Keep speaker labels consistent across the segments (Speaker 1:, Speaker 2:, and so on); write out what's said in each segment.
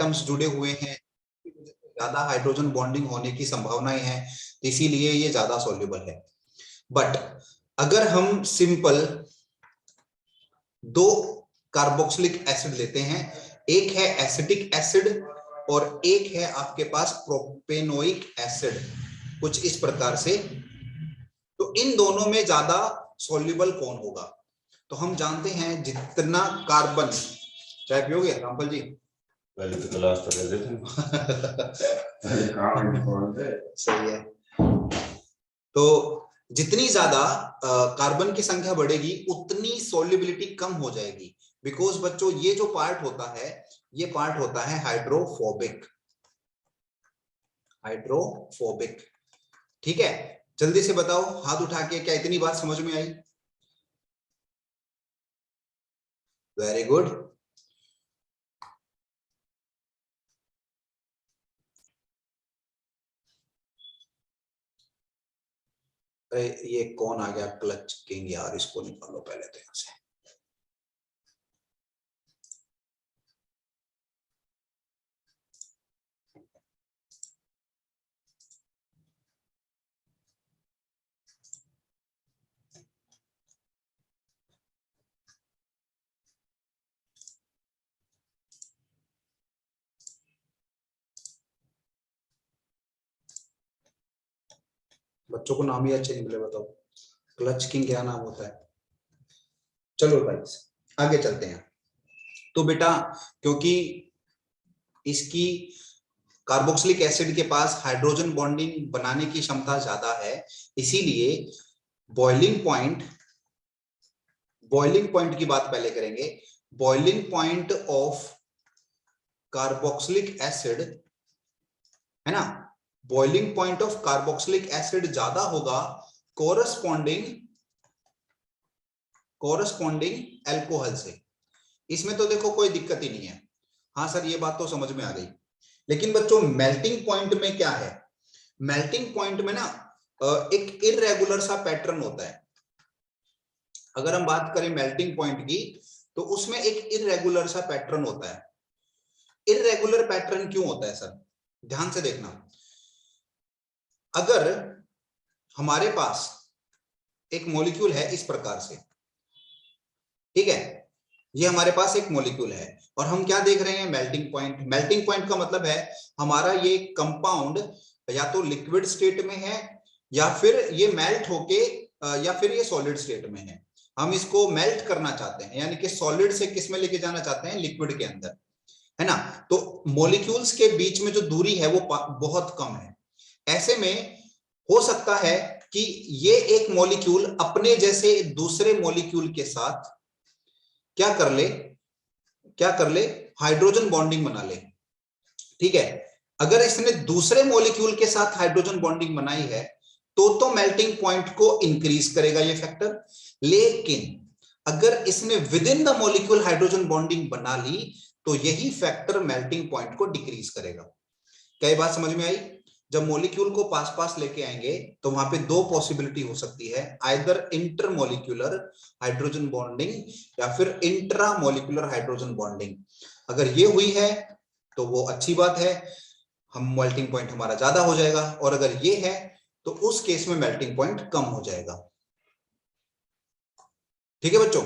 Speaker 1: Atoms जुड़े हुए हैं, ज्यादा हाइड्रोजन बॉन्डिंग होने की संभावनाएं हैं, इसीलिए ये ज्यादा सॉल्युबल है। बट अगर हम सिंपल 2 कार्बोक्सिलिक एसिड लेते हैं, एक है एसिटिक एसिड और एक है आपके पास प्रोपेनोइक एसिड, कुछ इस प्रकार से, तो इन दोनों में ज्यादा सॉल्युबल कौन होगा? तो हम जानते हैं जितना कार्बन, चाय पियोगे रामपाल जी?
Speaker 2: पहले तो क्लास तो ले लेते
Speaker 1: सही है। तो जितनी ज्यादा कार्बन की संख्या बढ़ेगी उतनी सॉल्युबिलिटी कम हो जाएगी, बिकॉज बच्चों ये जो पार्ट होता है, ये पार्ट होता है हाइड्रोफोबिक। हाइड्रोफोबिक, ठीक है। जल्दी से बताओ, हाथ उठा के, क्या इतनी बात समझ में आई? Very good. अरे ये कौन आ गया? क्लच किंग यार, इसको निकालो पहले तो यहां से। बच्चों को नाम ही अच्छे निकले, बताओ क्लच किंग क्या नाम होता है? चलो भाई आगे चलते हैं। तो बेटा, क्योंकि इसकी कार्बोक्सिलिक एसिड के पास हाइड्रोजन बॉन्डिंग बनाने की क्षमता ज्यादा है, इसीलिए बॉइलिंग पॉइंट की बात पहले करेंगे। Boiling point of carboxylic acid, है ना, boiling point of carboxylic acid ज्यादा होगा कोरस्पॉन्डिंग अल्कोहल से। इसमें तो देखो कोई दिक्कत ही नहीं है। हाँ सर, ये बात तो समझ में आ गई। लेकिन बच्चों मेल्टिंग पॉइंट में क्या है? मेल्टिंग पॉइंट में ना एक इररेगुलर सा पैटर्न होता है। अगर हम बात करें मेल्टिंग पॉइंट की, तो उसमें एक इररेगुलर सा पैटर्न होता है। इररेगुलर पैटर्न क्यों होता है सर? ध्यान से देखना। अगर हमारे पास एक मॉलिक्यूल है इस प्रकार से, ठीक है, ये हमारे पास एक मॉलिक्यूल है और हम क्या देख रहे हैं? Melting point. मेल्टिंग पॉइंट का मतलब है हमारा ये कंपाउंड या तो लिक्विड स्टेट में है, या फिर ये मेल्ट होके, या फिर ये सॉलिड स्टेट में है। हम इसको मेल्ट करना चाहते हैं, यानी कि सॉलिड से किस में लेके जाना चाहते हैं? लिक्विड के अंदर, है ना। तो मॉलिक्यूल्स के बीच में जो दूरी है वो बहुत कम है। ऐसे में हो सकता है कि ये एक मॉलिक्यूल अपने जैसे दूसरे मॉलिक्यूल के साथ क्या कर ले? हाइड्रोजन बॉन्डिंग बना ले, ठीक है। अगर इसने दूसरे मॉलिक्यूल के साथ हाइड्रोजन बॉन्डिंग बनाई है तो मेल्टिंग पॉइंट को इंक्रीज करेगा ये फैक्टर। लेकिन अगर इसने with in the molecule hydrogen bonding बना ली तो यही फैक्टर मेल्टिंग पॉइंट को डिक्रीज करेगा। क्या ये बात समझ में आई? जब मॉलिक्यूल को पास पास लेके आएंगे तो वहां पे 2 पॉसिबिलिटी हो सकती है, आइदर इंटरमॉलिक्यूलर हाइड्रोजन बॉन्डिंग या फिर इंट्रा मॉलिक्यूलर हाइड्रोजन बॉन्डिंग। अगर ये हुई है तो वो अच्छी बात है, हम मेल्टिंग पॉइंट हमारा ज्यादा हो जाएगा, और अगर ये है तो उस केस में मेल्टिंग पॉइंट कम हो जाएगा। ठीक है बच्चों,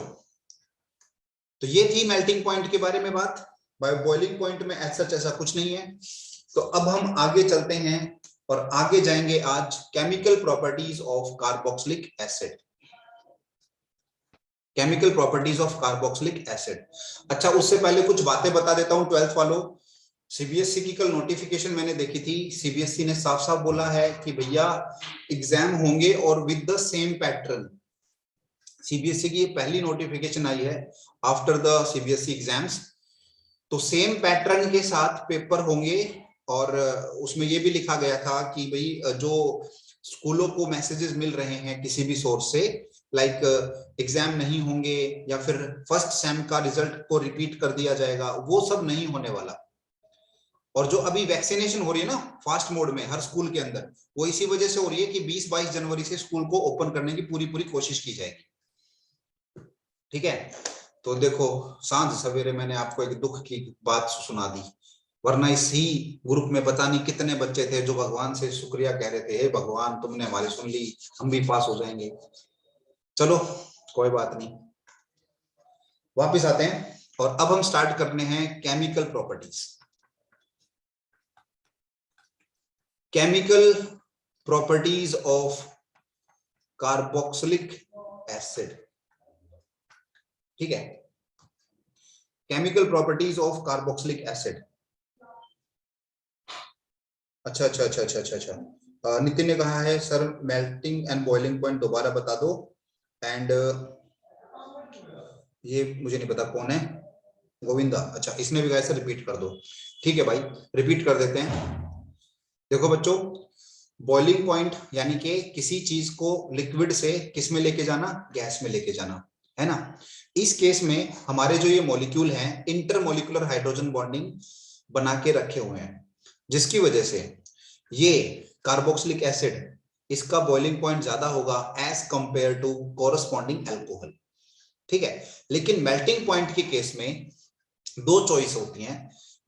Speaker 1: तो ये थी मेल्टिंग पॉइंट के बारे में बात। बॉइलिंग पॉइंट में ऐसा कुछ नहीं है। तो अब हम आगे चलते हैं और आगे जाएंगे आज chemical properties of carboxylic acid. Chemical properties of carboxylic acid. अच्छा, उससे पहले कुछ बातें बता देता हूं 12th वालों। सीबीएसई की कल नोटिफिकेशन मैंने देखी थी। सीबीएसई ने साफ साफ बोला है कि भैया एग्जाम होंगे और with the same pattern. CBSE की पहली नोटिफिकेशन आई है आफ्टर द सीबीएसई एग्जाम्स, तो सेम पैटर्न के साथ पेपर होंगे। और उसमें ये भी लिखा गया था कि भाई जो स्कूलों को मैसेजेस मिल रहे हैं किसी भी सोर्स से, लाइक एग्जाम नहीं होंगे या फिर फर्स्ट सेम का रिजल्ट को रिपीट कर दिया जाएगा, वो सब नहीं होने वाला। और जो अभी वैक्सीनेशन हो रही है ना फास्ट मोड में हर स्कूल के अंदर, वो इसी वजह से हो रही है कि 20-22 जनवरी से स्कूल को ओपन करने की पूरी कोशिश की जाएगी। ठीक है, तो देखो सांझ सवेरे मैंने आपको एक दुख की बात सुना दी। वरना इसी ग्रुप में पता नहीं कितने बच्चे थे जो भगवान से शुक्रिया कह रहे थे, हे भगवान तुमने हमारी सुन ली, हम भी पास हो जाएंगे। चलो कोई बात नहीं, वापिस आते हैं और अब हम स्टार्ट करने हैं chemical properties. Chemical properties of carboxylic acid. ठीक है, chemical properties of carboxylic acid. अच्छा, नितिन ने कहा है sir melting and boiling point दोबारा बता दो। एंड ये मुझे नहीं पता कौन है, गोविंदा, अच्छा इसने भी कहा सर रिपीट कर दो। ठीक है भाई, रिपीट कर देते हैं। देखो बच्चों, बॉइलिंग पॉइंट यानी कि किसी चीज को लिक्विड से किस में लेके जाना, गैस में लेके जाना, है ना। इस केस में हमारे जो ये मॉलिक्यूल हैं इंटरमॉलिक्यूलर हाइड्रोजन बॉन्डिंग बना के रखे हुए हैं, जिसकी वजह से ये कार्बोक्सिलिक एसिड इसका बॉइलिंग पॉइंट ज्यादा होगा as compare to corresponding alcohol. ठीक है, लेकिन मेल्टिंग पॉइंट के केस में दो चॉइस होती हैं।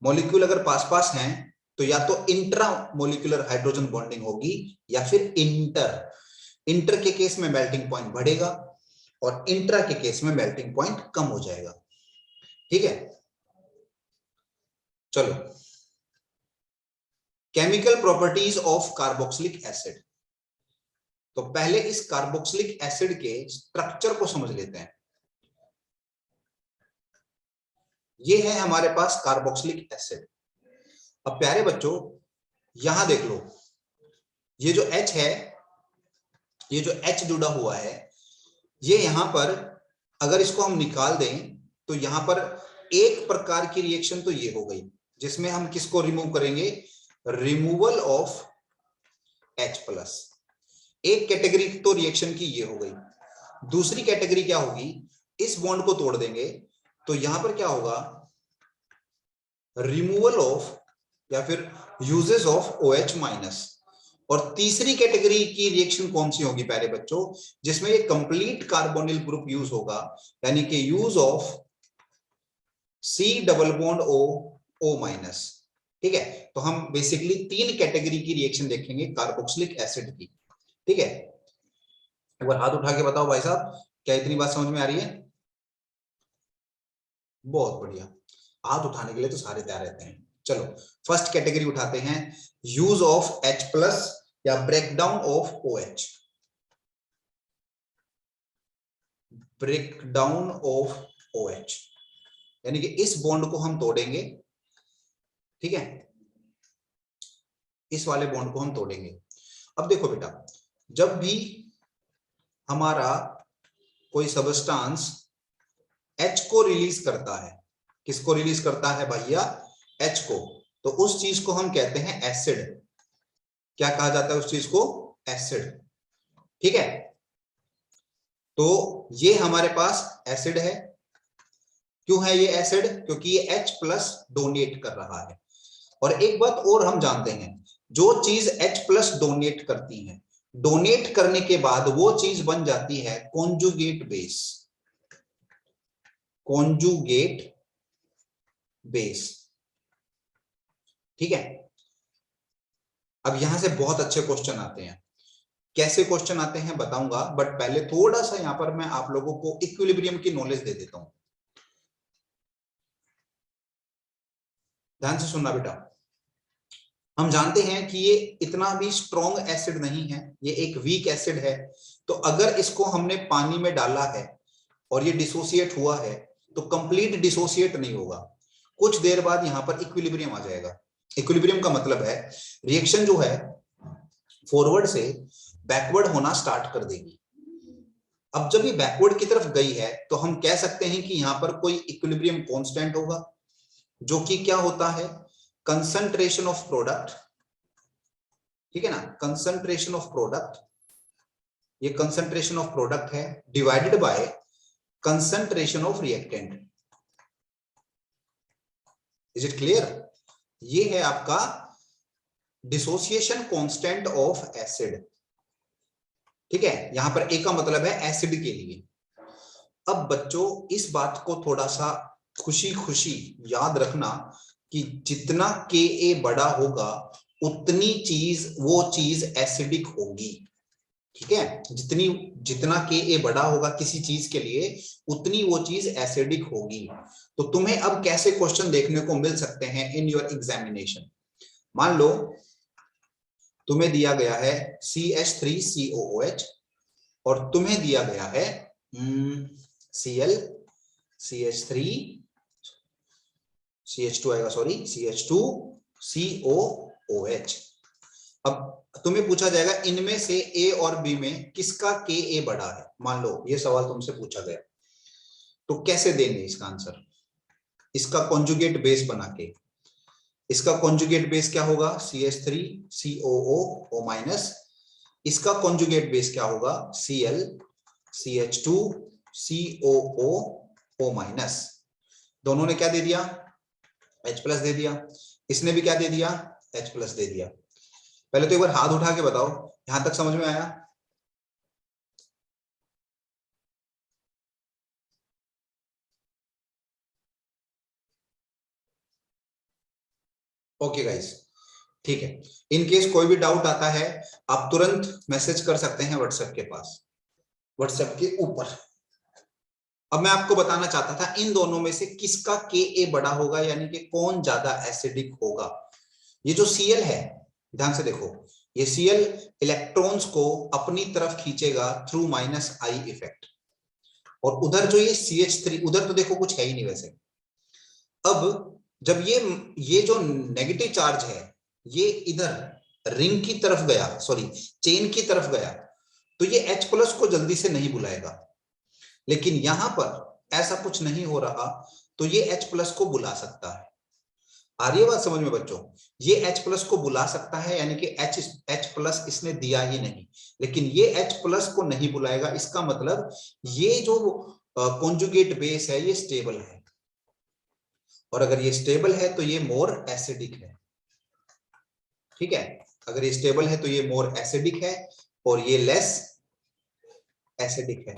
Speaker 1: मॉलिक्यूल अगर पास पास हैं तो या तो इंट्रा मॉलिक्यूलर हाइड्रोजन बॉन्डिंग होगी या फिर इंटर के केस में मेल्टिंग पॉइंट बढ़ेगा और इंट्रा के केस में मेल्टिंग पॉइंट कम हो जाएगा। ठीक है, चलो chemical properties of carboxylic acid. तो पहले इस कार्बोक्सिलिक एसिड के स्ट्रक्चर को समझ लेते हैं। ये है हमारे पास कार्बोक्सिलिक एसिड। अब प्यारे बच्चों यहां देख लो, ये जो H है, ये जो H जुड़ा हुआ है, ये यहां पर अगर इसको हम निकाल दें तो यहां पर एक प्रकार की रिएक्शन तो ये हो गई, जिसमें हम किसको रिमूव करेंगे, रिमूवल ऑफ H+। एक कैटेगरी तो रिएक्शन की ये हो गई। दूसरी कैटेगरी क्या होगी, इस बॉन्ड को तोड़ देंगे तो यहां पर क्या होगा, रिमूवल ऑफ या फिर यूजेस ऑफ OH-। और तीसरी कैटेगरी की रिएक्शन कौन सी होगी प्यारे बच्चों, जिसमें ये कंप्लीट कार्बोनिल ग्रुप यूज होगा, यानी कि use of C double bond O-O-। ठीक है, तो हम बेसिकली तीन कैटेगरी की रिएक्शन देखेंगे कार्बोक्सिलिक एसिड की। ठीक है, एक बार हाथ उठा के बताओ भाई साहब, क्या इतनी बात समझ में आ रही है? बहुत बढ़िया, हाथ उठाने के लिए तो सारे तैयार रहते हैं। चलो फर्स्ट कैटेगरी उठाते हैं, यूज ऑफ H+ या breakdown of OH। Breakdown of OH यानी कि इस बॉन्ड को हम तोड़ेंगे। ठीक है, इस वाले बॉन्ड को हम तोड़ेंगे। अब देखो बेटा, जब भी हमारा कोई सबस्टांस H को रिलीज करता है, किसको रिलीज करता है भैया, H को, तो उस चीज को हम कहते हैं एसिड। क्या कहा जाता है उस चीज को, एसिड। ठीक है, तो ये हमारे पास एसिड है। क्यों है ये एसिड, क्योंकि ये H+ डोनेट कर रहा है। और एक बात और हम जानते हैं, जो चीज H+ डोनेट करती है, डोनेट करने के बाद वो चीज बन जाती है कॉन्जुगेट बेस। Conjugate base. ठीक है, अब यहां से बहुत अच्छे क्वेश्चन आते हैं। कैसे क्वेश्चन आते हैं बताऊंगा, बट पहले थोड़ा सा यहां पर मैं आप लोगों को इक्विलिब्रियम की नॉलेज दे देता हूं। ध्यान से सुनना बेटा, हम जानते हैं कि ये इतना भी स्ट्रॉन्ग एसिड नहीं है, ये एक वीक एसिड है। तो अगर इसको हमने पानी में डाला है और ये डिसोसिएट हुआ है तो कंप्लीट डिसोसिएट नहीं होगा, कुछ देर बाद यहां पर इक्विलिब्रियम आ जाएगा। इक्विलिब्रियम का मतलब है रिएक्शन जो है फॉरवर्ड से बैकवर्ड होना स्टार्ट कर देगी। अब जब ये बैकवर्ड की तरफ गई है तो हम कह सकते हैं कि यहां पर कोई इक्विलिब्रियम कांस्टेंट होगा, जो कि क्या होता है, कंसंट्रेशन ऑफ प्रोडक्ट। ठीक है ना, कंसंट्रेशन ऑफ प्रोडक्ट, ये कंसंट्रेशन ऑफ प्रोडक्ट है divided by concentration of reactant. Is it clear? ये है आपका डिसोसिएशन कांस्टेंट ऑफ एसिड। ठीक है, यहां पर ए का मतलब है एसिड के लिए। अब बच्चों इस बात को थोड़ा सा खुशी खुशी याद रखना, कि जितना Ka बड़ा होगा उतनी चीज वो चीज एसिडिक होगी। ठीक है, जितना Ka बड़ा होगा किसी चीज के लिए उतनी वो चीज एसिडिक होगी। तो तुम्हें अब कैसे क्वेश्चन देखने को मिल सकते हैं इन योर एग्जामिनेशन। मान लो तुम्हें दिया गया है CH3COOH और तुम्हें दिया गया है Cl CH3 CH2 आएगा, सॉरी CH2COOH। अब तुम्हें पूछा जाएगा इनमें से A और B में किसका Ka बड़ा है। मान लो ये सवाल तुमसे पूछा गया, तो कैसे देंगे इसका आंसर। इसका कॉन्जुगेट बेस बना के, इसका कॉन्जुगेट बेस क्या होगा CH3COO माइनस, इसका कॉन्जुगेट बेस क्या होगा Cl CH2COO माइनस। दोनों ने क्या दे दिया H प्लस दे दिया, इसने भी क्या दे दिया H प्लस दे दिया। पहले तो एक बार हाथ उठा के बताओ यहां तक समझ में आया। ओके गाइस, ठीक है। इन केस कोई भी डाउट आता है आप तुरंत मैसेज कर सकते हैं व्हाट्सएप के पास, व्हाट्सएप के ऊपर। अब मैं आपको बताना चाहता था इन दोनों में से किसका Ka बड़ा होगा, यानी कि कौन ज्यादा एसिडिक होगा। ये जो Cl है, ध्यान से देखो, ये Cl इलेक्ट्रॉन्स को अपनी तरफ खींचेगा थ्रू माइनस आई इफेक्ट, और उधर जो ये CH3, उधर तो देखो कुछ है ही नहीं वैसे। अब जब ये जो नेगेटिव चार्ज है ये इधर रिंग की तरफ गया, सॉरी चेन की तरफ गया, तो ये H प्लस को जल्दी से नहीं बुलाएगा। लेकिन यहां पर ऐसा कुछ नहीं हो रहा, तो ये H प्लस को बुला सकता है। आ रही है बात समझ में बच्चों, ये H प्लस को बुला सकता है, यानी कि H प्लस इसने दिया ही नहीं, लेकिन ये H प्लस को नहीं बुलाएगा। इसका मतलब ये जो कॉन्जुगेट बेस है ये स्टेबल है, और अगर ये स्टेबल है तो ये मोर एसिडिक है। ठीक है, अगर ये स्टेबल है तो ये मोर एसिडिक है और ये लेस एसिडिक है।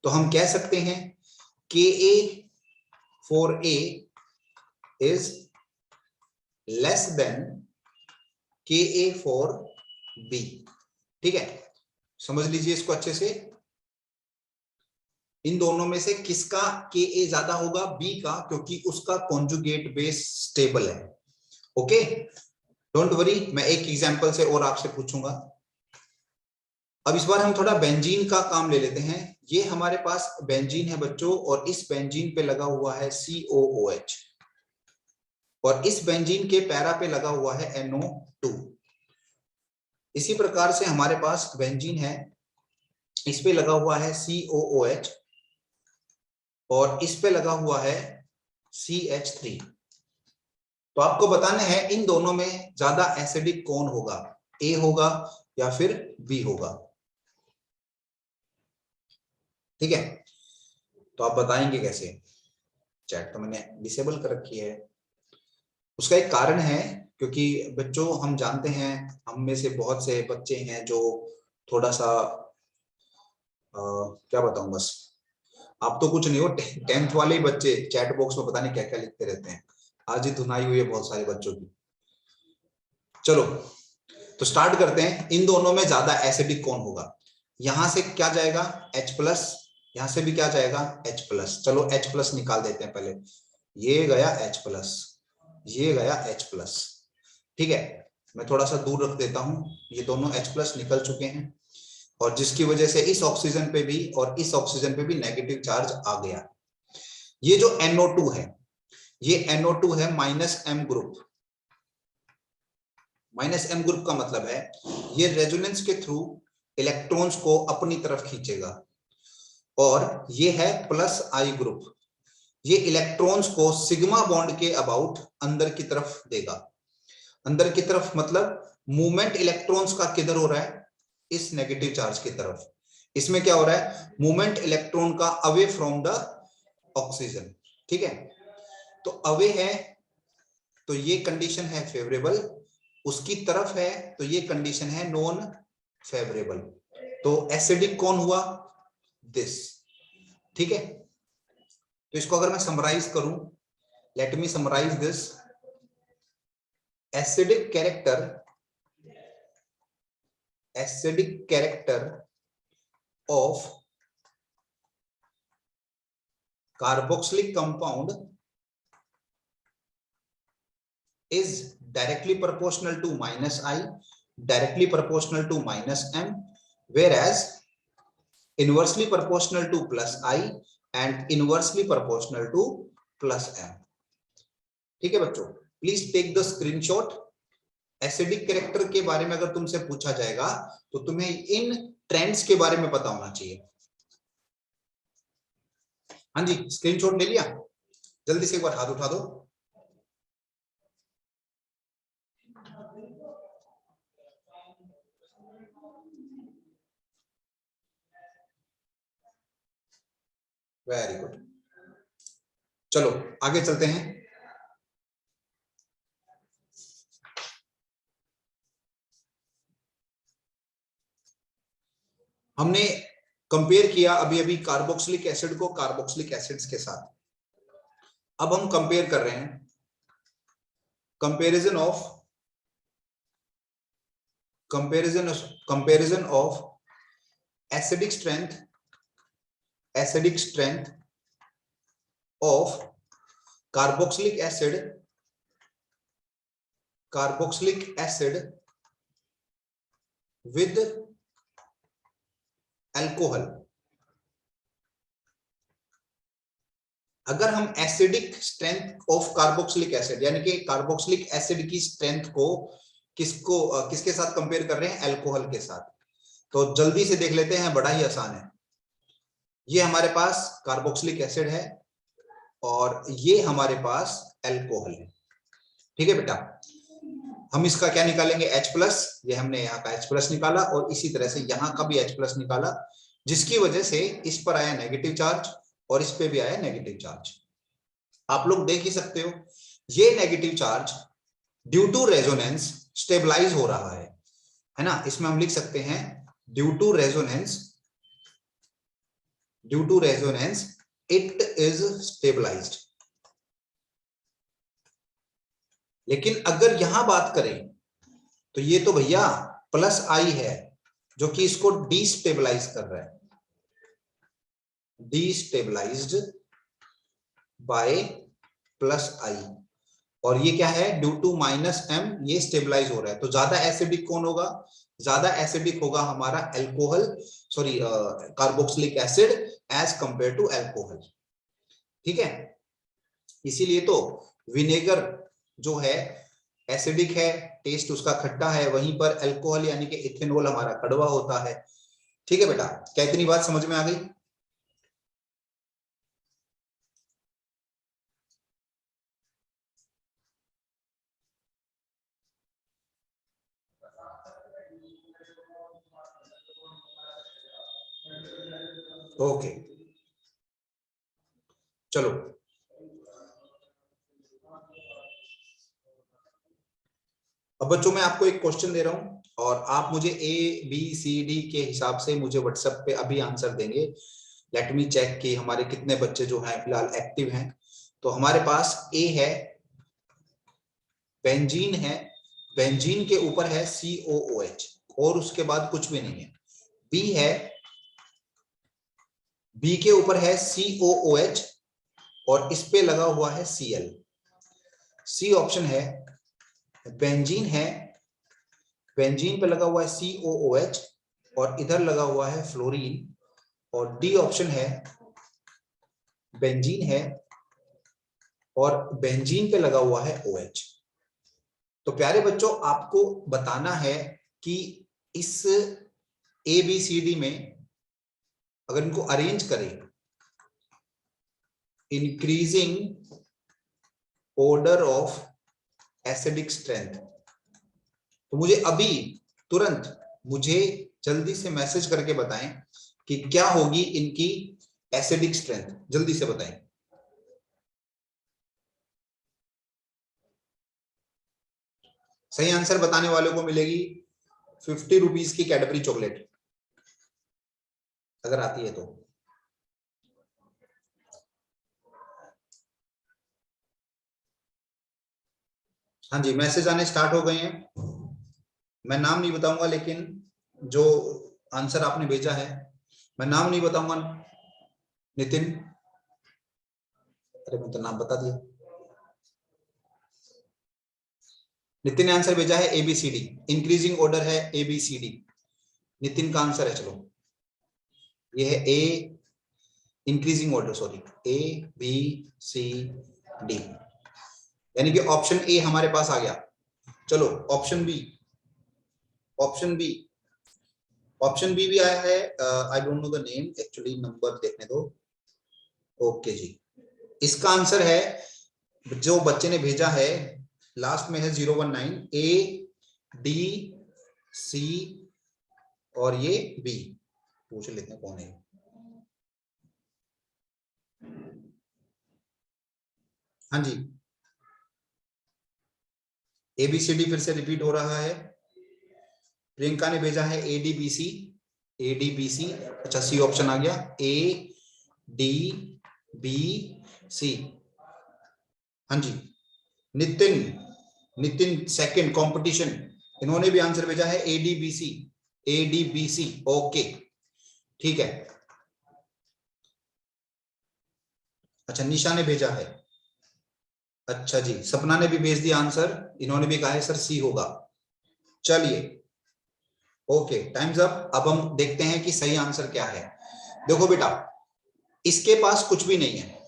Speaker 1: तो हम कह सकते हैं Ka for A is less than Ka for B। ठीक है, समझ लीजिए इसको अच्छे से। इन दोनों में से किसका Ka ज्यादा होगा, B का, क्योंकि उसका कॉन्जुगेट बेस स्टेबल है। ओके, डोंट वरी, मैं एक एग्जांपल से और आपसे पूछूंगा। अब इस बार हम थोड़ा बेंजीन का काम ले लेते हैं। ये हमारे पास बेंजीन है बच्चों, और इस बेंजीन पे लगा हुआ है COOH, और इस बेंजीन के पैरा पे लगा हुआ है NO2। इसी प्रकार से हमारे पास बेंजीन है, इस पे लगा हुआ है COOH और इस पे लगा हुआ है CH3। तो आपको बताना है इन दोनों में ज्यादा एसिडिक कौन होगा, A होगा या फिर B होगा। ठीक है, तो आप बताएंगे कैसे। चैट तो मैंने डिसेबल कर रखी है, उसका एक कारण है, क्योंकि बच्चों हम जानते हैं हम में से बहुत से बच्चे हैं जो थोड़ा सा क्या बताऊं, बस आप तो कुछ नहीं हो, 10th वाले ही बच्चे चैट बॉक्स में पता नहीं क्या क्या लिखते रहते हैं। आज ही धुनाई हुई है बहुत सारे बच्चों की। चलो तो स्टार्ट करते हैं, इन दोनों में ज्यादा एसिडिक कौन होगा। यहां से क्या जाएगा H प्लस, यहां से भी क्या जाएगा H प्लस। चलो H प्लस निकाल देते हैं पहले, ये गया H प्लस, ये गया H प्लस। ठीक है, मैं थोड़ा सा दूर रख देता हूं, ये दोनों H प्लस निकल चुके हैं, और जिसकी वजह से इस ऑक्सीजन पे भी और इस ऑक्सीजन पे भी नेगेटिव चार्ज आ गया। ये जो NO2 है, ये NO2 है -M ग्रुप। -M ग्रुप का मतलब है ये रेजोनेंस के थ्रू इलेक्ट्रॉन्स को अपनी तरफ खींचेगा, और ये है +I ग्रुप, ये इलेक्ट्रॉन्स को सिग्मा बॉन्ड के अबाउट अंदर की तरफ देगा। अंदर की तरफ मतलब मूवमेंट इलेक्ट्रॉन्स का किधर हो रहा है, इस नेगेटिव चार्ज की तरफ। इसमें क्या हो रहा है, मूवमेंट इलेक्ट्रॉन का अवे फ्रॉम द ऑक्सीजन। ठीक है, तो अवे है तो ये कंडीशन है फेवरेबल, उसकी तरफ है तो ये कंडीशन है नॉन फेवरेबल। तो एसिडिक कौन हुआ, दिस। ठीक है, तो इसको अगर मैं समराइज करूं, let me summarise this. Acidic character of carboxylic compound is directly proportional to minus I, directly proportional to minus M, whereas inversely proportional to plus I and inversely proportional to plus M. ठीक है बच्चों, please take the screenshot. Acidic character के बारे में अगर तुमसे पूछा जाएगा तो तुम्हें इन ट्रेंड्स के बारे में पता होना चाहिए। हाँ जी, स्क्रीनशॉट ले लिया? जल्दी से एक बार हाथ उठा दो। वेरी गुड, चलो आगे चलते हैं। हमने कंपेयर किया अभी अभी कार्बोक्सिलिक एसिड को कार्बोक्सिलिक एसिड्स के साथ। अब हम कंपेयर कर रहे हैं comparison of acidic strength of carboxylic acid with alcohol. अगर हम acidic strength of carboxylic acid यानी कि कार्बोक्सिलिक एसिड की स्ट्रेंथ को किसके साथ कंपेयर कर रहे हैं? अल्कोहल के साथ। तो जल्दी से देख लेते हैं, बड़ा ही आसान है। ये हमारे पास कार्बोक्सिलिक एसिड है और ये हमारे पास अल्कोहल है। ठीक है बेटा, हम इसका क्या निकालेंगे? H+। ये हमने यहाँ का H+ निकाला और इसी तरह से यहाँ का भी H+ निकाला, जिसकी वजह से इस पर आया नेगेटिव चार्ज और इस पे भी आया नेगेटिव चार्ज। आप लोग देख ही सकते हो, ये negative charge due to resonance stabilise हो रहा है ना। इसमें हम लिख सकते हैं due to resonance it is stabilised. लेकिन अगर यहां बात करें तो ये तो भैया प्लस आई है जो कि इसको डीस्टेबलाइज कर रहा है, डीस्टेबलाइज्ड बाय प्लस आई। और ये क्या है? ड्यू टू माइनस एम ये स्टेबलाइज हो रहा है। तो ज्यादा एसिडिक कौन होगा? ज्यादा एसिडिक होगा हमारा carboxylic acid as compare to alcohol. ठीक है, इसीलिए तो विनेगर जो है एसिडिक है, टेस्ट उसका खट्टा है, वहीं पर अल्कोहल यानी कि इथेनॉल हमारा कड़वा होता है। ठीक है बेटा, क्या इतनी बात समझ में आ गई? ओके चलो, अब बच्चों मैं आपको एक क्वेश्चन दे रहा हूं और आप मुझे ABCD के हिसाब से मुझे व्हाट्सएप पे अभी आंसर देंगे। लेट मी चेक कि हमारे कितने बच्चे जो हैं फिलहाल एक्टिव हैं। तो हमारे पास A है, बेंजीन है, बेंजीन के ऊपर है COOH और उसके बाद कुछ भी नहीं है। B है, B के ऊपर है COOH और इस पे लगा हुआ है Cl। C ऑप्शन है, बेंजीन है, बेंजीन पे लगा हुआ है COOH और इधर लगा हुआ है फ्लोरीन। और डी ऑप्शन है, बेंजीन है और बेंजीन पे लगा हुआ है OH। तो प्यारे बच्चों, आपको बताना है कि इस ABCD में अगर इनको अरेंज करें increasing order of acidic strength, तो मुझे अभी तुरंत मुझे जल्दी से मैसेज करके बताएं कि क्या होगी इनकी एसिडिक स्ट्रेंथ। जल्दी से बताएं। सही आंसर बताने वालों को मिलेगी 50 रुपीज की कैडबरी चॉकलेट, अगर आती है तो। हाँ जी, मैसेज आने स्टार्ट हो गए हैं। मैं नाम नहीं बताऊंगा, लेकिन जो आंसर आपने भेजा है, मैं नाम नहीं बताऊंगा। नितिन, अरे मैं तो नाम बता दिया। नितिन ने आंसर भेजा है ABCD, इंक्रीजिंग ऑर्डर है ABCD। नितिन का आंसर है, चलो ये है ए, इंक्रीजिंग ऑर्डर, सॉरी, ABCD, यानी कि ऑप्शन ए हमारे पास आ गया। चलो option B, option B, option B भी आया है। I don't know the name actually, number देखने दो। ओके जी, इसका आंसर है, जो बच्चे ने भेजा है लास्ट में है 019, ADC और ये बी। पूछ लेते हैं कौन है। हाँ जी, ABCD फिर से रिपीट हो रहा है। प्रियंका ने भेजा है ADBC, ADBC। अच्छा, सी ऑप्शन आ गया, ADBC। हाँ जी, नितिन, नितिन सेकंड कंपटीशन, इन्होंने भी आंसर भेजा है ADBC, ADBC। ओके ठीक है। अच्छा, निशा ने भेजा है। अच्छा जी, सपना ने भी भेज दिया आंसर, इन्होंने भी कहा है सर सी होगा। चलिए ओके, टाइम्स अप। अब हम देखते हैं कि सही आंसर क्या है। देखो बेटा, इसके पास कुछ भी नहीं है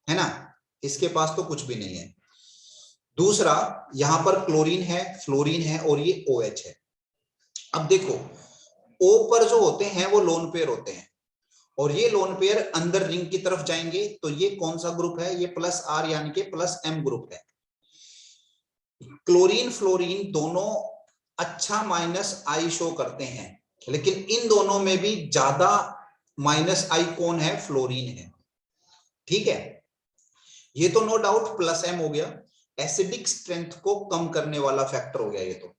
Speaker 1: ना, इसके पास तो कुछ भी नहीं है। दूसरा, यहां पर क्लोरीन है, फ्लोरीन है और ये OH है। अब देखो, O पर जो होते हैं वो लोन पेयर होते हैं, और ये लोन पेयर अंदर रिंग की तरफ जाएंगे, तो ये कौन सा ग्रुप है, ये +R यानी कि +M ग्रुप है। क्लोरीन फ्लोरीन दोनों अच्छा -I शो करते हैं, लेकिन इन दोनों में भी ज्यादा -I कौन है, फ्लोरीन है। ठीक है, ये तो नो डाउट +M हो गया, एसिडिक स्ट्रेंथ को कम करने वाला फैक्टर हो गया ये तो।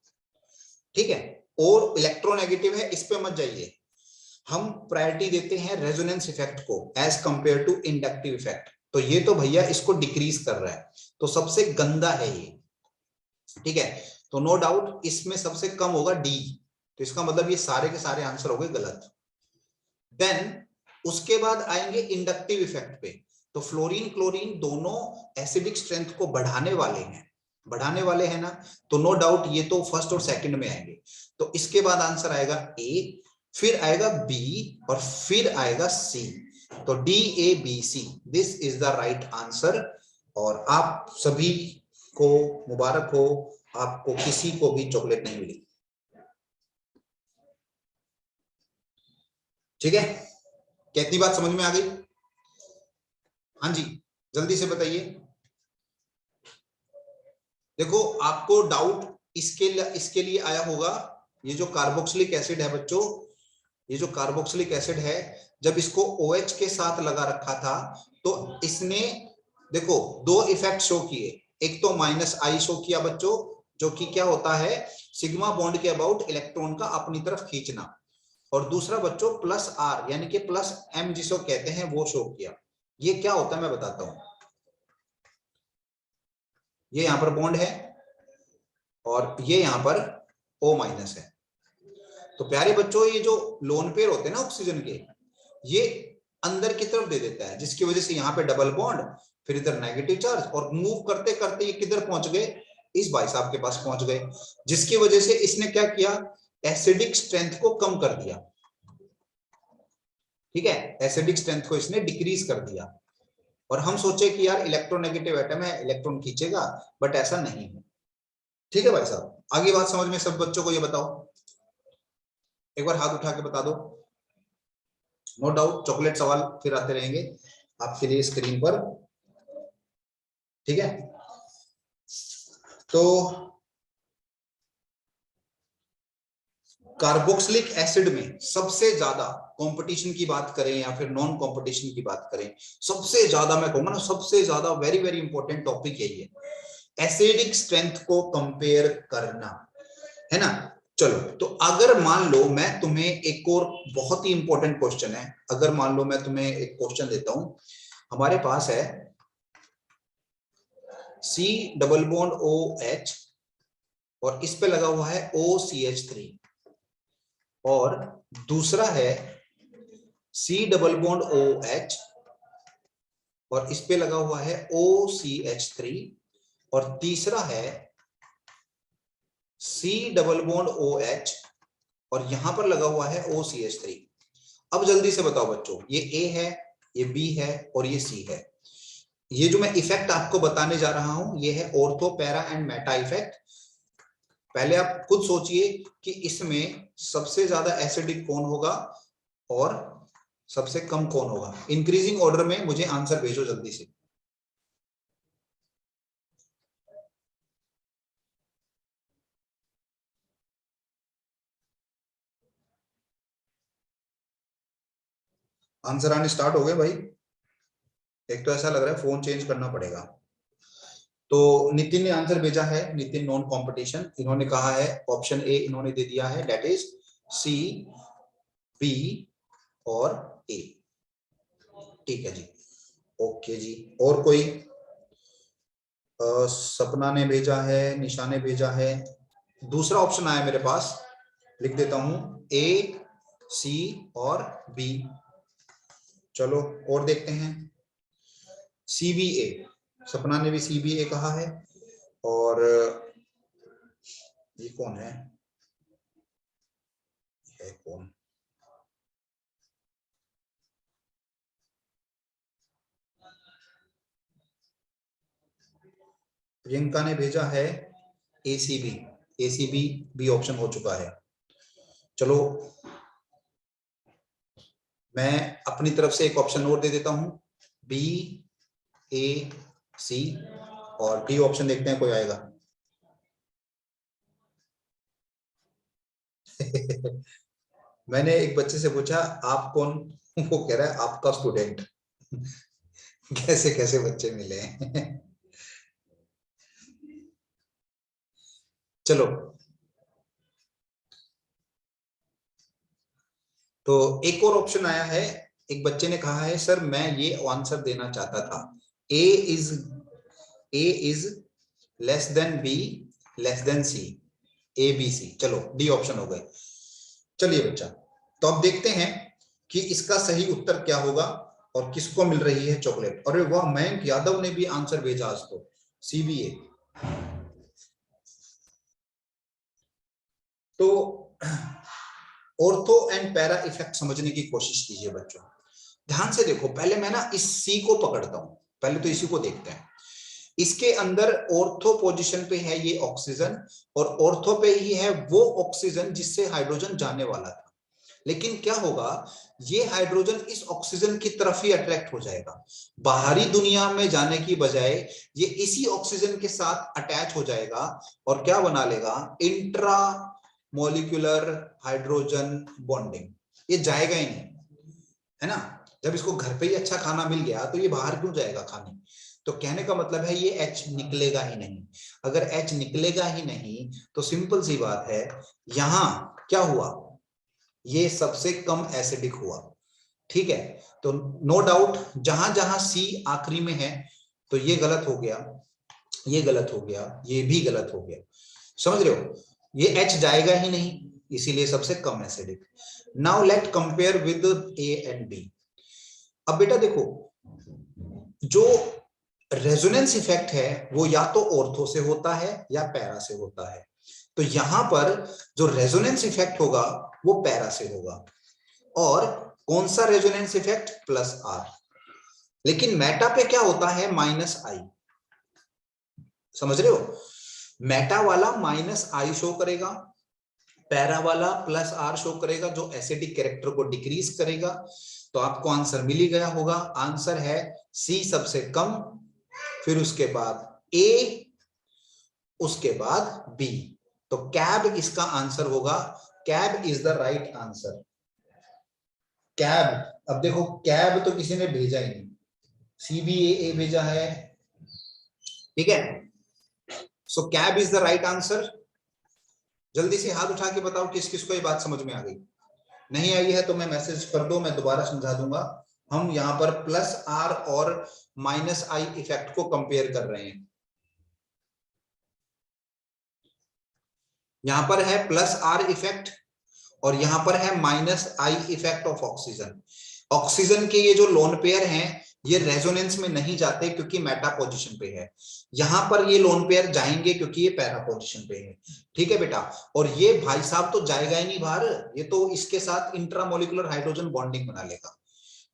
Speaker 1: ठीक है, और इलेक्ट्रोनेगेटिव है, इस पे मत जाइए। हम प्रायोरिटी देते हैं रेजोनेंस इफेक्ट को as compare to inductive effect. तो ये तो भैया इसको डिक्रीज कर रहा है, तो सबसे गंदा है ये। ठीक है, तो नो डाउट इसमें सबसे कम होगा D। तो इसका मतलब ये सारे के सारे आंसर हो गए गलत। देन उसके बाद आएंगे इंडक्टिव इफेक्ट पे। तो फ्लोरीन क्लोरीन दोनों एसिडिक स्ट्रेंथ को बढ़ाने वाले हैं, बढ़ाने वाले हैं ना, तो नो डाउट ये तो फर्स्ट और सेकंड में आएंगे। तो इसके बाद आंसर आएगा A, फिर आएगा B और फिर आएगा C। तो DABC, this is the right answer. और आप सभी को मुबारक हो, आपको किसी को भी चॉकलेट नहीं मिली। ठीक है, कितनी बात समझ में आ गई? हाँ जी, जल्दी से बताइए। देखो, आपको डाउट इसके लिए आया होगा, ये जो कार्बोक्सिलिक एसिड है बच्चों, ये जो कार्बोक्सिलिक एसिड है, जब इसको OH के साथ लगा रखा था, तो इसने देखो दो इफेक्ट शो किए। एक तो -I शो किया बच्चों, जो कि क्या होता है, सिग्मा बॉन्ड के अबाउट इलेक्ट्रॉन का अपनी तरफ खींचना, और दूसरा बच्चों +R यानी कि +M जिसको कहते हैं वो शो किया। ये क्या होता है मैं बताता हूं। ये यहां पर बॉन्ड है और ये यहां पर O- है। तो प्यारे बच्चों, ये जो लोन पेयर होते हैं ना ऑक्सीजन के, ये अंदर की तरफ दे देता है, जिसकी वजह से यहाँ पे डबल बॉन्ड, फिर इधर नेगेटिव चार्ज, और मूव करते करते ये किधर पहुंच गए, इस भाई साहब के पास पहुंच गए, जिसकी वजह से इसने क्या किया, एसिडिक स्ट्रेंथ को कम कर दिया। ठीक है, एसिडिक स्ट्रेंथ को इसने डिक्रीज कर दिया। और हम सोचे कि यार इलेक्ट्रोनेगेटिव एटम है, इलेक्ट्रॉन खींचेगा, बट ऐसा नहीं है। ठीक है भाई साहब, आगे बात समझ में सब बच्चों को ये बताओ, एक बार हाथ उठा के बता दो। नो डाउट चॉकलेट सवाल फिर आते रहेंगे आपके लिए स्क्रीन पर। ठीक है, तो कार्बोक्सिलिक एसिड में सबसे ज्यादा कंपटीशन की बात करें या फिर नॉन कंपटीशन की बात करें, सबसे ज्यादा मैं कहूंगा ना, सबसे ज्यादा वेरी वेरी इंपॉर्टेंट टॉपिक यही है, एसिडिक स्ट्रेंथ को कंपेयर करना, है ना। चलो, तो अगर मान लो मैं तुम्हें एक और बहुत ही इंपॉर्टेंट क्वेश्चन है, अगर मान लो मैं तुम्हें एक क्वेश्चन देता हूं, हमारे पास है C डबल बॉन्ड OH और इस पे लगा हुआ है OCH3, और दूसरा है C डबल बॉन्ड OH और इस पे लगा हुआ है OCH3, और तीसरा है C डबल बॉन्ड OH और यहां पर लगा हुआ है OCH3। अब जल्दी से बताओ बच्चों, ये A है, ये B है और ये C है। ये जो मैं इफेक्ट आपको बताने जा रहा हूं ये है ortho, para and Meta effect. पहले आप खुद सोचिए कि इसमें सबसे ज्यादा एसिडिक कौन होगा और सबसे कम कौन होगा। इंक्रीजिंग ऑर्डर में मुझे आंसर भेजो जल्दी से। आंसर आने स्टार्ट हो गए भाई। एक तो ऐसा लग रहा है फोन चेंज करना पड़ेगा। तो नितिन ने आंसर भेजा है, नितिन नॉन कंपटीशन। इन्होंने कहा है ऑप्शन ए इन्होंने दे दिया है, दैट इज सी, बी और ए। ठीक है जी, ओके जी। और कोई? सपना ने भेजा है, निशा ने भेजा है। दूसरा ऑप्शन आया मेरे पास, लिख देता हूं, ए, सी और बी। चलो और देखते हैं। CBA, सपना ने भी CBA कहा है। और ये कौन है कौन? प्रियंका ने भेजा है ACB। ACB भी ऑप्शन हो चुका है। चलो मैं अपनी तरफ से एक ऑप्शन और दे देता हूं, B, A, C और D ऑप्शन देखते हैं कोई आएगा। मैंने एक बच्चे से पूछा आप कौन, वो कह रहा है आपका स्टूडेंट। कैसे कैसे बच्चे मिले हैं। चलो तो एक और ऑप्शन आया है। एक बच्चे ने कहा है सर मैं ये आंसर देना चाहता था, A is less than B less than C, ABC। चलो डी ऑप्शन हो गए। चलिए बच्चा, तो अब देखते हैं कि इसका सही उत्तर क्या होगा और किसको मिल रही है चॉकलेट। अरे वाह, मयंक यादव ने भी आंसर भेजा आज तो, CBA। तो ऑर्थो एंड पैरा इफेक्ट समझने की कोशिश कीजिए बच्चों। ध्यान से देखो, पहले मैं ना इस C को पकड़ता हूं, पहले तो इसी को देखते हैं। इसके अंदर ऑर्थो पोजीशन पे है ये ऑक्सीजन, और ऑर्थो पे ही है वो ऑक्सीजन जिससे हाइड्रोजन जाने वाला था। लेकिन क्या होगा, ये हाइड्रोजन इस ऑक्सीजन की तरफ ही अट्रैक्ट हो जाएगा, बाहरी दुनिया में जाने की बजाय ये इसी ऑक्सीजन के साथ अटैच हो जाएगा और क्या बना लेगा, इंट्रा मॉलिक्यूलर हाइड्रोजन बॉन्डिंग। ये जाएगा ही नहीं, है ना। जब इसको घर पे ही अच्छा खाना मिल गया तो ये बाहर क्यों जाएगा खाने। तो कहने का मतलब है ये H निकलेगा ही नहीं। अगर H निकलेगा ही नहीं तो सिंपल सी बात है, यहां क्या हुआ, ये सबसे कम एसिडिक हुआ। ठीक है, तो नो डाउट जहां जहां C आखिरी में है तो ये गलत हो गया, ये गलत हो गया, ये भी गलत हो गया। समझ रहे हो, ये H जाएगा ही नहीं, इसीलिए सबसे कम acidic. Now let compare with A and B। अब बेटा देखो, जो रेजोनेंस इफेक्ट है वो या तो ऑर्थो से होता है या पैरा से होता है। तो यहां पर जो रेजोनेंस इफेक्ट होगा वो पैरा से होगा। और कौन सा रेजोनेंस इफेक्ट, +R। लेकिन मेटा पे क्या होता है, -I। समझ रहे हो, मेटा वाला -I शो करेगा, पैरा वाला +R शो करेगा, जो एसिडिक कैरेक्टर को डिक्रीज करेगा। तो आपको आंसर मिल ही गया होगा। आंसर है C सबसे कम, फिर उसके बाद A, उसके बाद B। तो कैब इसका आंसर होगा, cab is the right answer. Cab, अब देखो कैब तो किसी ने भेजा ही नहीं, CBA भेजा है। ठीक है, so cab is the right answer. जल्दी से हाथ उठा के बताओ किस किस को ये बात समझ में आ गई। नहीं आई है तो मैं मैसेज कर दो, मैं दोबारा समझा दूंगा। हम यहाँ पर +R और -I इफेक्ट को कंपेयर कर रहे हैं। यहाँ पर है प्लस आर इफेक्ट और यहाँ पर है minus I effect of oxygen. Oxygen के ये जो लोन पेयर हैं ये रेजोनेंस में नहीं जाते क्योंकि मेटा पोजीशन पे है, यहां पर ये लोन पेयर जाएंगे क्योंकि ये पैरा पोजीशन पे है। ठीक है बेटा, और ये भाई साहब तो जाएगा ही नहीं बाहर, ये तो इसके साथ इंट्रामोलिकुलर हाइड्रोजन बॉन्डिंग बना लेगा।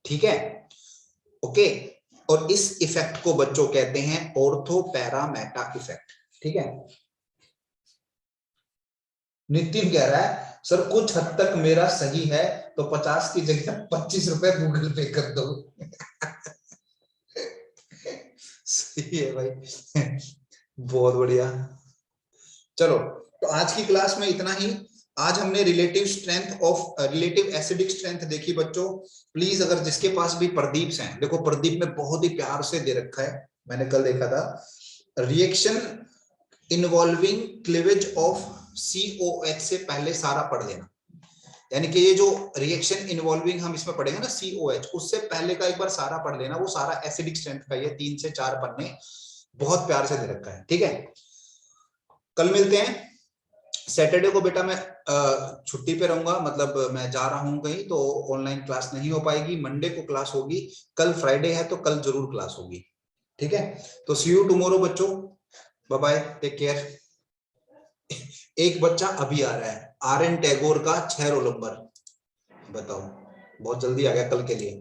Speaker 1: ठीक है, ओके। और इस इफेक्ट को बच्चों कहते हैं ऑर्थो पैरा मेटा इफेक्ट। ठीक है, नितिन कह रहा है सर कुछ हद तक मेरा सही है तो 50 की जगह 25 रुपए गूगल पे कर दो। सही है भाई, बहुत बढ़िया। चलो, तो आज की क्लास में इतना ही। आज हमने रिलेटिव एसिडिक स्ट्रेंथ देखी बच्चों। प्लीज अगर जिसके पास भी प्रदीप्स हैं, देखो प्रदीप में बहुत ही प्यार से दे रखा है, मैंने कल देखा था, reaction involving cleavage of COH से पहले सारा पढ़ लेना। यानी कि ये जो रिएक्शन इन्वॉल्विंग हम इसमें पढ़ेंगे ना COH, उससे पहले का एक बार सारा पढ़ लेना। वो सारा एसिडिक स्ट्रेंथ का ये 3 से 4 पन्ने बहुत प्यार से दे रखा है। ठीक है, कल मिलते हैं। सैटरडे को बेटा मैं छुट्टी पे रहूंगा, मतलब मैं जा रहा हूं कहीं, तो ऑनलाइन क्लास नहीं हो पाएगी। मंडे को क्लास होगी। कल फ्राइडे है तो कल जरूर क्लास होगी। ठीक है, तो सी यू टुमारो बच्चों, बाय बाय, टेक केयर। एक बच्चा अभी आ रहा है, RN टैगोर का 6 रोल नंबर, बताओ बहुत जल्दी आ गया कल के लिए।